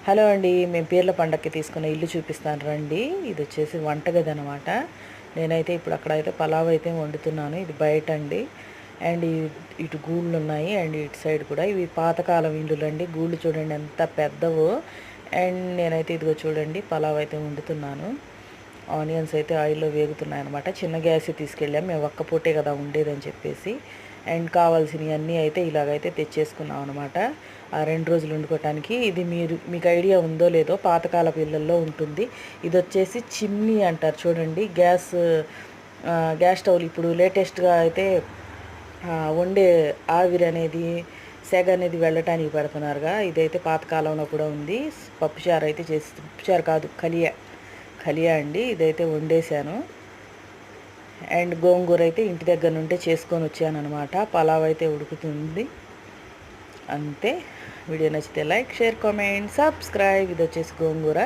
Hello అండి, మేము పీర్ల పండక్కి తీసుకున్న ఇల్లు చూపిస్తాను రండి. ఇది వచ్చేసి వంటగది అనమాట. నేనైతే ఇప్పుడు అక్కడైతే పలావ్ అయితే వండుతున్నాను. ఇది బయట అండి. అండ్ ఇటు గూళ్ళు ఉన్నాయి అండ్ ఇటు సైడ్ కూడా. ఇవి పాతకాలం ఇల్లులు అండి. గూళ్ళు చూడండి ఎంత పెద్దవో. అండ్ నేనైతే ఇదిగో చూడండి పలావ్ అయితే వండుతున్నాను. ఆనియన్స్ అయితే ఆయిల్లో వేగుతున్నాయి అనమాట. చిన్న గ్యాస్ తీసుకెళ్ళాం, మేము ఒక్క పూటే కదా ఉండేదని చెప్పేసి. అండ్ కావాల్సినవి అన్నీ అయితే ఇలాగైతే తెచ్చేసుకున్నాం అనమాట. ఆ 2 రోజులు వండుకోవటానికి. ఇది మీకు ఐడియా ఉందో లేదో, పాతకాలపు ఇళ్ళల్లో ఉంటుంది. ఇది వచ్చేసి చిమ్నీ అంటారు చూడండి. గ్యాస్ స్టవ్లు ఇప్పుడు లేటెస్ట్గా అయితే వండే ఆవిరి అనేది, సెగ అనేది వెళ్ళటానికి పెడుతున్నారుగా. ఇదైతే పాతకాలంలో కూడా ఉంది. పప్పుచారు అయితే చేసి, పప్పుచారు కాదు, కలియా అండి. ఇదైతే వండేసాను. అండ్ గోంగూర అయితే ఇంటి దగ్గర నుండే చేసుకొని వచ్చాను అనమాట. పలావ్ అయితే ఉడుకుతుంది అంతే. వీడియో నచ్చితే లైక్, షేర్, కామెంట్, సబ్స్క్రైబ్. ఇది వచ్చేసి గోంగూర.